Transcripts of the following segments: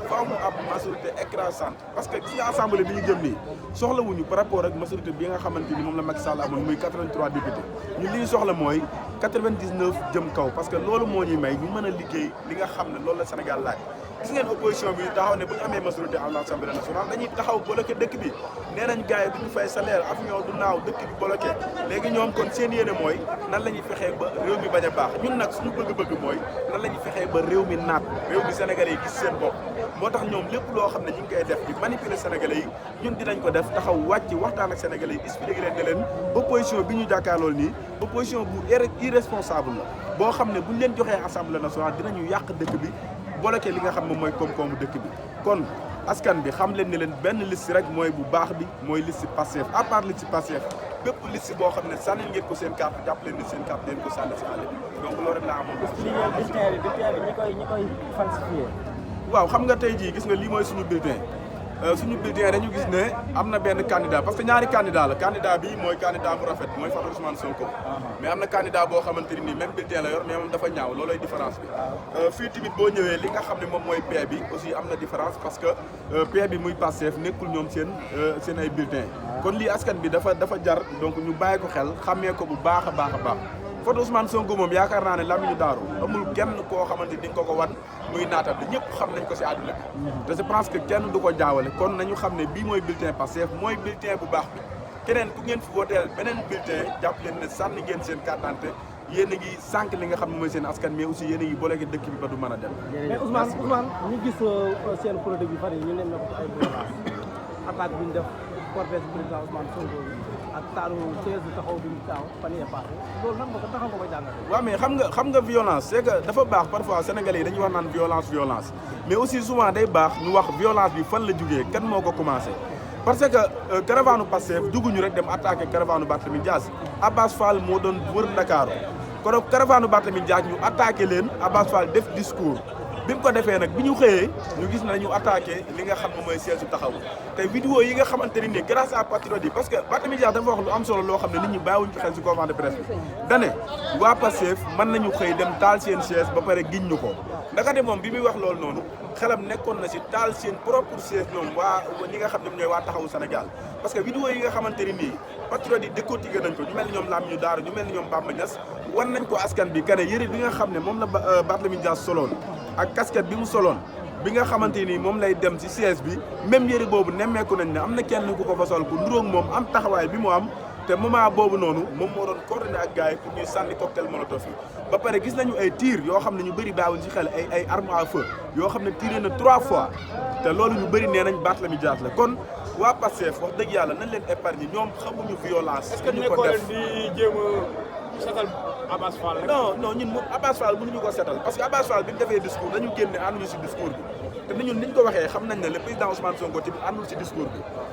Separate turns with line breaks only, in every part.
faaw mu am majorité écrasante parce que gis nga assemblée bi ñu jëm nii soxlawuñu par rapport ak majorité bi nga xamante ni moom la Macky Sall amoon muy 83 députés ñun li ñu soxla mooy 99 jëm kaw parce que loolu moo ñuy may ñu mën a liggéey li nga xam ne loolu la Sénégal laaj gis ngeen opposition bi taxaw ne bu ñu amee majorité à l'Assemblée nationale dañuy taxaw bloqué dëkk bi nee nañ gars yi du ñu fay salaire avion du naaw dëkk bi bloqué léegi ñoom kon seen yéene mooy nan la ñuy fexee ba réew mi bañ a baax ñun nag suñu bëgg-bëgg mooy nan la ñuy fexee ba réew mi naat réew mi Sénégalais yi gis seen bopp moo tax ñoom lépp loo xam ne ñu ngi koy def di manipuler Sénégalais yi ñun dinañ ko def taxaw wàcc waxtaan ak Sénégalais yi expliqué leen ne leen opposition bi ñu jàkkaarlool nii opposition bu irresponsable la boo xam ne buñ leen joxee Assemblée nationale dinañu yàq dëkk bi bloqué li nga xam moom mooy koom-koomu dëkk bi kon askan bi xam leen ne leen benn liste rek mooy bu baax bi mooy liste Pastef à part liste Pastef bépp liste boo xam ne sànni ngeen ko seen carte jàpp leen ni seen carte leen ko sànni si àll bi donc loolu rek laa amoon.
bulletin bi ñi koy falsifié.
waaw xam nga tey jii gis nga lii mooy suñu bulletin dañu gis ne am na benn candidat parce que ñaari candidat la candidat bi mooy candidat bu rafet mooy Fatou Ousmane Sonko mais am na candidat boo xamante ni même bulletin la yor mais moom dafa ñaaw loolooy différence bi fii tamit boo ñëwee li nga xam ne moom mooy P bi aussi am na différence parce que P bi muy Pastef nekkul ñoom seen ay bulletin kon lii askan bi dafa jar donc ñu bàyyi ko xel xàmmee ko bu baax a baax Fatou Ousmane Sonko moom yaakaar naa ne lamiñu daaru amul kenn koo xamante ni nga ko wan muy naatal bi ñëpp xam nañ ko si àdduna bi te je pense que kenn du ko jaawale kon nañu xam ne bii mooy bulletin Pastef mooy bulletin bu baax bi keneen ku ngeen fi voteel beneen bulletin jàpp leen ne sànni ngeen seen carte d'identité yéen a ngi sànq li nga xam ne mooy seen askan mais aussi yéen a ngi bloqué dëkk bi ba du mën a dem.
mais Ousmane ñu gis seen politique bi fan yi ñu ne ko ay violence attaque bi ñu def cortège président Ousmane Sonko ak taalu siège bi taxaw bi ñu taxaw fan yii passé loolu nan nga ko taxaw nga koy jàngatee.
waaw mais xam nga violence c'est que dafa baax parfois sénégalais yi dañuy wax naan violence mais aussi souvent day baax ñu wax violence bi fan la jugee kan moo ko commencé. parce que caravane Pastef dugguñu rek dem attaqué caravane Barthélémy Dias Abass Fall moo doon wër Dakar kon caravane Barthélémy Dias ñu attaqué leen Abass Fall def discours. bi mu ko defee nag bi ñu xëyee ñu gis nañu attaqué li nga xam ne mooy siège su taxaw te vidéo yi nga xamante ni grâce à patriote yi parce que Barthélémy Dias dafa wax lu am solo loo xam ne nit ñi bàyyiwuñu ci xel si conférence de presse bi dane waa Pastef mën nañu xëy dem taal seen siège ba pare giñ ñu ko ndakate moom bi muy wax loolu noonu xelam nekkoon na si taal seen propre siège ñoom waa ñi nga xam ne ñooy waa taxawu Sénégal parce que vidéo yi nga xamante ni nii patriote yi décortiqué nañ ko ñu mel ni ñoom Lamine Daara ñu mel ni ñoom Bamba Niass wan nañ ko askan bi kane yëre bi nga xam ne moom la Barthélémy Dias soloon ak casquette bi mu soloon bi nga xamante ni moom lay dem ci siège bi même yëre boobu nemmeeku nañ ne am na kenn ku ko fa sol ku nduróog moom am taxawaay bi mu am te moment boobu noonu moom moo doon coordonné ak gars yi pour ñuy sànni cocktail molotov yi ba pare gis nañu ay tir yoo xam ne ñu bëri baawuñ ci xel ay armes à feu yoo xam ne tiré na 3 fois te loolu ñu bëri nee nañ Barthélémy Dias la kon waa Pastef wax dëgg yàlla nañ leen épargne ñoom xamuñu violence.
est-ce que ñu ko def di jéem a setal Abass Fall rek.
non ñun moom Abass Fall mënuñu ko setal parce que Abass Fall bi ñu defee discours dañu génne ànduñu si discours bi te ñun niñ ko waxee xam nañ ne le président Ousmane Sonko tamit àndul si discours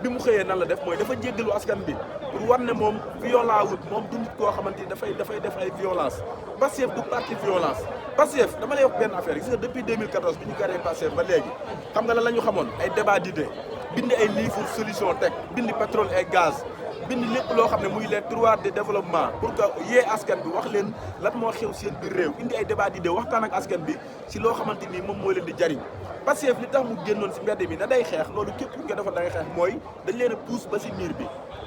bi mu xëyee nan la def mooy dafa jéggalu askan bi pour war ne moom violent wut moom du nit koo xamante ni dafay def ay violence Pastef du parti violence Pastef dama lay wax benn affaire gis nga depuis 2014 bi ñu créé Pastef ba léegi xam nga lan la ñu xamoon ay débat d'idées bind ay livre solution teg bind pétrole et gaz bind lépp loo xam ne muy les droits de développement pour que yee askan bi wax leen lan moo xew seen biir réew indi ay débat d'idées waxtaan ak askan bi si loo xamante ni moom moo leen di jariñ Pastef li tax mu génnoon si mbedd mi na day xeex loolu képp ku ko defoon da ngay xeex mooy dañ leen a pousse ba si miir bi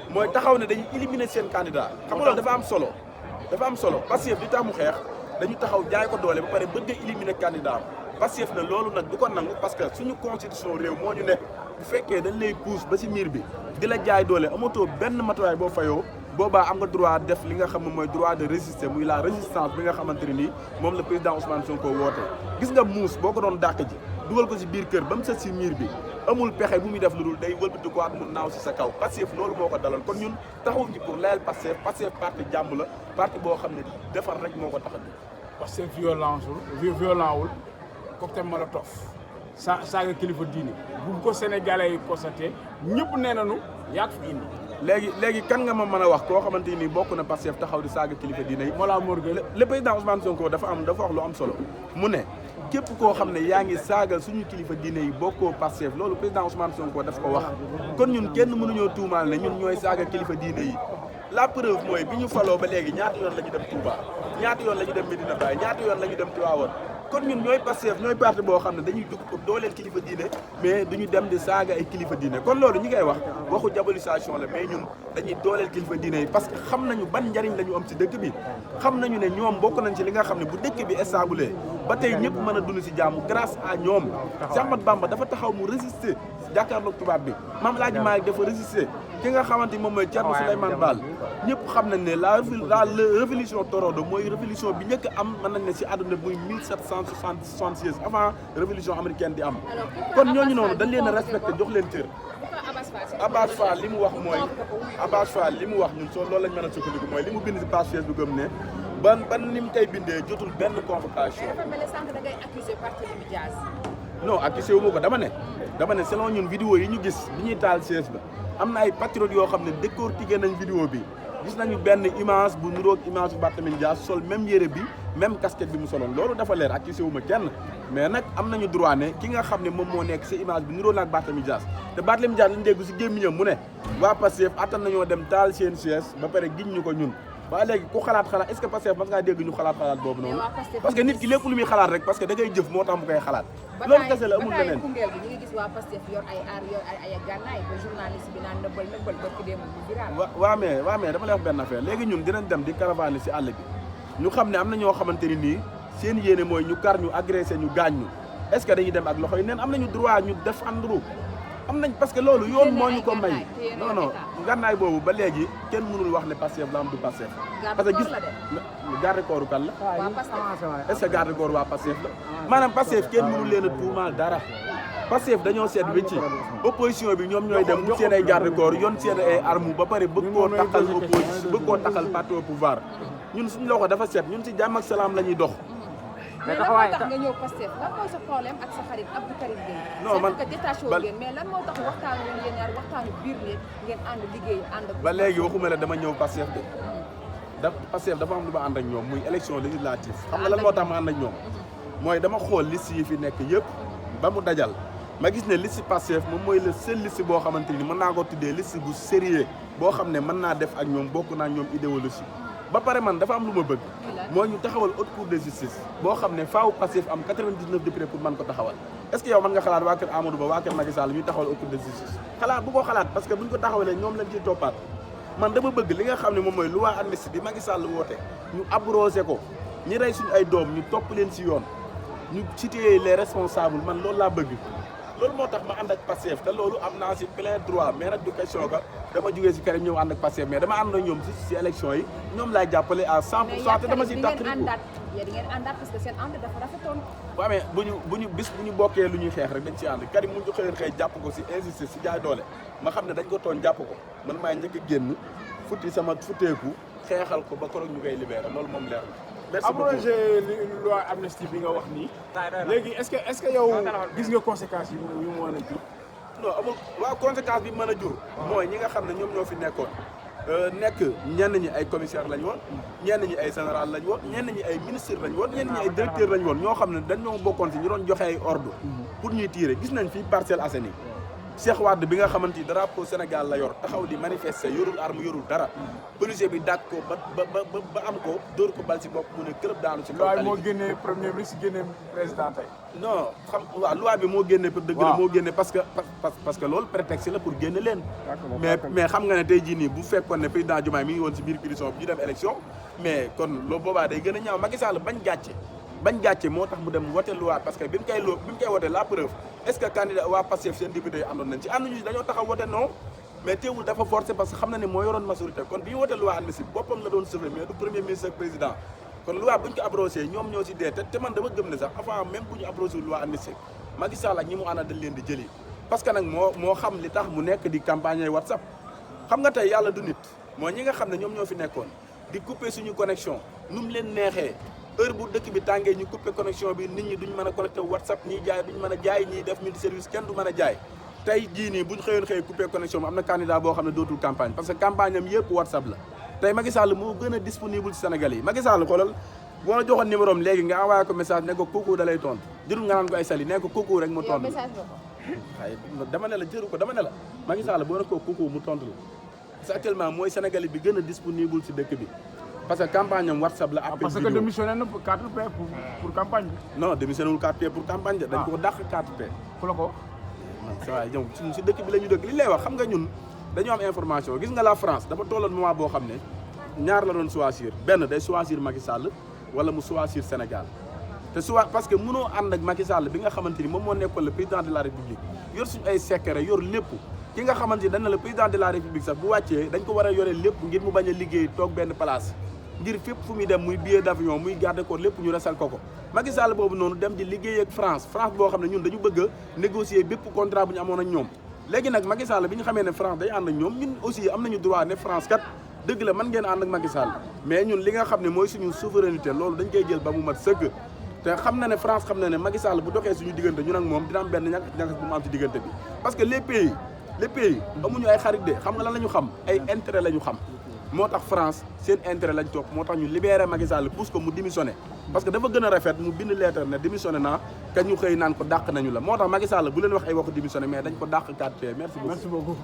mooy taxaw ne dañuy éliminer seen candidat xam nga loolu dafa am solo Pastef li tax mu xeex dañu taxaw jaay ko doole ba pare bëgg a éliminer candidat Pastef na loolu nag du ko nangu parce que suñu constitution réew moo ñu ne bu fekkee dañ lay pousse ba si miir bi di la jaay doole amatoo benn matuwaay boo fayoo boobaa am nga droit def li nga xam ne mooy droit de résister muy la résistance bi nga xamante ne nii moom la président Ousmane Sonko woote gis nga muus boo ko doon dàq ji dugal ko si biir kër ba mu sës si miir bi amul pexe bu muy def lu dul day wëlbati ko ak mu naaw si sa kaw Pastef loolu moo ko dalal kon ñun taxawuñ ci pour layal Pastef parti jàmm la parti boo xam ne defar rek moo ko tax a
Pastef violent wul cocktail molotov saaga kilifa diine bu ko sénégalais yi constaté ñëpp nee nañu yaa fi indi.
léegi kan nga ma mën a wax koo xamante ni bokk na Pastef taxaw di saaga kilifa diine yi.
Mollah Morgun
le président Ousmane Sonko dafa wax lu am solo mu ne képp koo xam ne yaa ngi saaga suñu kilifa diine yi bokkoo Pastef loolu président Ousmane Sonko daf ko wax kon ñun kenn mënuñoo tuumaal ne ñun ñooy saaga kilifa diine yi. la preuve mooy bi ñu faloo ba léegi ñaata yoon la ñu dem Touba ñaata yoon la ñu dem Medina Baye ñaata yoon la ñu dem Tivaouane kon ñun ñooy Pastef ñooy parti boo xam ne dañuy dugg pour dooleel kilifa diine mais duñu dem di saaga ay kilifa diine kon loolu ñi ngay wax waxu diabolisation la mais ñun dañuy dooleel kilifa diine yi parce que xam nañu ban njariñ la ñu am ci dëkk bi xam nañu ne ñoom bokk nañ ci li nga xam ne bu dëkk bi stable ba tey ñëpp mën a dund si jàmm grâce à ñoom Cheikh Ahmadou Bamba dafa taxaw mu résister jàkkaarloog tubaab bi Mame El Hadji Malick dafa résister ki nga xamante ni moom mooy Thierno Souleymane Baal ñëpp xam nañ ne la révolution torodo mooy révolution bi njëkk am mën nañ ne si àdduna muy 1776 avant révolution américaine di am kon ñooñu noonu dañ leen a respecté jox leen cër Abass Fall li mu wax mooy Abass Fall li mu wax ñun soo loolu lañ mën a sukkandiku mooy li mu bind si page Facebook gëm ne ban ni mu koy bindee jotul benn convocation non accusé wu ma ko dama ne selon ñun vidéo yi ñu gis bi ñuy taal siège ba am na ay patriotes yoo xam ne décortiqué nañ vidéo bi gis nañu benn image bu niroog image bu Barthélémy Dias sol même yére bi même casquette bi mu soloon loolu dafa leer accusé wu ma kenn mais nag am nañu droit ne ki nga xam ne moom moo nekk si image bi niroo naag Barthélémy Dias te Barthélémy Dias lañ dégg si gémmiñam mu ne waa Pastef attan nañoo dem taal seen siège ba pare giñ ñu ko ñun waaye léegi ku xalaat est-ce que Pastef mas ngaa dégg ñu xalaat boobu noonu parce que nit ki lépp lu muy xalaat rek parce que da ngay jëf moo tax mu koy xalaat loolu kese la amul leneen
Koungheul bi ñu ngi gis waa Pastef yor ay aar yor ay gànnaay ba journaliste bi naan nëbbal ba ki démb bi viral
waa mais dama lay wax benn affaire léegi ñun dinañ dem di caravane si àll bi ñu xam ne am na ñoo xamante ni nii seen yéene mooy ñu kar ñu agressé ñu gaañ ñu est-ce que dañuy dem ak loxo yi neen am nañu droit ñu défendre am nañ parce que loolu yoon moo ñu ko may non gànnaay boobu ba léegi kenn mënul wax ne Pastef la am du Pastef parce que gis garde corps kan la est-ce que garde corps waa Pastef la maanaam Pastef kenn mënul leen a tuumaal dara Pastef dañoo seet wécci opposition bi ñoom ñooy dem mu seen ay garde corps yoon seen ay armes ba pare bëgg koo taxal opposition bëgg koo taxal parti au pouvoir ñun suñu loxo dafa seet ñun si jàmm ak salaam la ñuy dox
mais lan moo tax nga ñëw Pastef lan mooy sa problème ak sa xarit Abdou Karim Gueye
non man
c'est que détaché ngeen mais lan moo tax waxtaanu ngeen ñaar waxtaanu biir ngeen ànd liggéey ànd
ba léegi waxuma la dama ñëw Pastef de Pastef dafa am lu ma ànd ak ñoom muy élection législative xam nga lan moo tax ma ànd ak ñoom mooy dama xool liste yi fi nekk yëpp ba mu dajal ma gis ne liste Pastef moom mooy le seul liste boo xamante ni mën naa ko tuddee liste bu sérieux boo xam ne mën naa def ak ñoom bokk naa ñoom idéologie ba pare man dafa am lu ma bëgg mooy ñu taxawal haute cour de justice boo xam ne faaw Pastef am 99 députés pour mën ko taxawal est-ce que yow mën nga xalaat waa kër Amadou Ba waa kër Macky Sall ñuy taxawal haute cour de justice xalaat bu ko xalaat parce que buñ ko taxawalee ñoom lañ ciy toppaat man dama bëgg li nga xam ne moom mooy loi amnistie bi Macky Sall woote ñu abrogé ko ñi rey suñu ay doom ñu topp leen si yoon ñu cité les responsables man loolu laa bëgg loolu moo tax ma ànd ak Pastef te loolu am naa si plein droit mais nag du question que dama jógee si Karim ñëw ànd ak Pastef mais dama ànd ak ñoom si élection yi ñoom laay jàppale à 100% te dama si tàqali ko
di ngeen àndaat parce que seen ànd dafa rafetoon
waaw mais bu ñu bokkee lu ñuy xeex rek dañ ci ànd Karim mu ñu xëy jàpp ko si injustice si jaay doole ma xam ne dañ ko tooñ jàpp ko man maay njëkk a génn futti sama futteeku xeexal ko ba koroog ñu koy libéré loolu moom leer merci beaucoup
abrogé loi amnistie bi nga wax nii léegi est-ce que yow gis nga conséquences yi mu mën a jur
non amul waaw conséquence bi mën a jur mooy ñi nga xam ne ñoom ñoo fi nekkoon nekk ñenn ñi ay commissaire lañ woon ñenn ñi ay général lañ woon ñenn ñi ay ministre lañ woon ñenn ñi ay directeur lañ woon ñoo xam ne dañoo bokkoon si ñu doon joxe ay ordre pour ñuy tirer gis nañ fii Parcelles Assainies Cheikh Wade bi nga xamante ni drapeau Sénégal la yor taxaw di manifester yorul arme yorul dara policier bi dàq ko ba am ko dóor ko bal si bopp mu ne club daanu si kaw
loi moo génnee premier ministre génnee président tey
non xam waaw loi bi moo génne pour dëgg la moo génne parce que loolu prétexte la pour génne leen mais xam nga ne tey jii nii bu fekkoon ne président Diomaye mi ngi woon si biir prison bi ñu dem élection mais kon loolu boobaa day gën a ñaaw Macky Sall bañ gàcce moo tax mu dem wote loi parce que bi mu koy wote la preuve est-ce que candidat waa Pastef seen député yi àndoon nañ ci ànduñu dañoo taxaw wote non mais teewul dafa forcé parce que xam na ne moo yoroon majorité kon bi ñu wote loi amnistie boppam la doon sauver mais du premier ministre ak président kon loi bu ñu ko abrogé ñoom ñoo si dee te man dama gëm ne sax avant même bu ñu abrogé loi amnistie Macky Sall ak ñi mu àndal dañ leen di jëli parce que nag moo xam li tax mu nekk di campagne ay WhatsApp xam nga tey yàlla du nit mooy ñi nga xam ne ñoom ñoo fi nekkoon di couper suñu connexion nu mu leen neexee heure bu dëkk bi tàngee ñu coupé connexion bi nit ñi duñ mën a connecté WhatsApp ñiy jaay duñ mën a jaay ñiy def multi service kenn du mën a jaay tey jii nii buñ xëy coupé connexion bi am na candidat boo xam ne dootul campagne parce que campagne am yëpp WhatsApp la tey Macky Sall moo gën a disponible ci Sénégal yi Macky Sall xoolal boo la joxoon numéro am léegi nga envoyé ko message ne ko kooku da lay tontu jërul nga naan ko ay sali ne ko kooku rek mu tontu waaye dama ne la jëru ko dama ne la Macky Sall boo ne ko kooku mu tontu la parce que actuellement mooy Sénégal bi gën a disponible ci dëkk bi parce que campagne am WhatsApp la appel
parce que
vidéo.
démissionné na 4P pour campagne bi.
non démissionné wul 4P pour campagne de dañ ko dàq 4P.
ku la ko wax.
man sa waay ñoom si dëkk bi la ñu dëkk li lay wax xam nga ñun dañoo am information gis nga la France dafa tolloon moment boo xam ne ñaar la doon choisir benn day choisir Macky Sall wala mu choisir Sénégal te parce que mënoo ànd ak Macky Sall bi nga xamante ni moom moo nekkoon le président de la République yor suñu ay secret yor lépp ki nga xamante ni dañ na le président de la République sax bu wàccee dañ ko war a yore lépp ngir mu bañ a liggéey toog benn place ngir fépp fu muy dem muy billet d'avion muy garde corps lépp ñu resal ko Macky Sall boobu noonu dem di liggéey ak France boo xam ne ñun dañu bëgg a négocier bépp contrat bu ñu amoon ak ñoom léegi nag Macky Sall bi ñu xamee ne France day ànd ak ñoom ñun aussi am nañu droit ne France kat dëgg la mën ngeen ànd ak Macky Sall mais ñun li nga xam ne mooy suñu souveraineté loolu dañ koy jël ba mu mat sëgg te xam na ne France xam na ne Macky Sall bu doxee suñu diggante ñun ak moom dina am benn ñagas bu mu am ci diggante bi parce que les pays amuñu ay xarit de xam nga lan la ñu xam ay intérêt la ñu xam moo tax France seen intérêt lañ topp moo tax ñu libéré Macky Sall pousse ko mu démissionné parce que dafa gën a rafet mu bind lettre ne démissionné naa ka ñu xëy naan ko dàq nañu la moo tax Macky Sall bu leen wax ay waxu démissionné mais dañ ko dàq 4P merci beaucoup.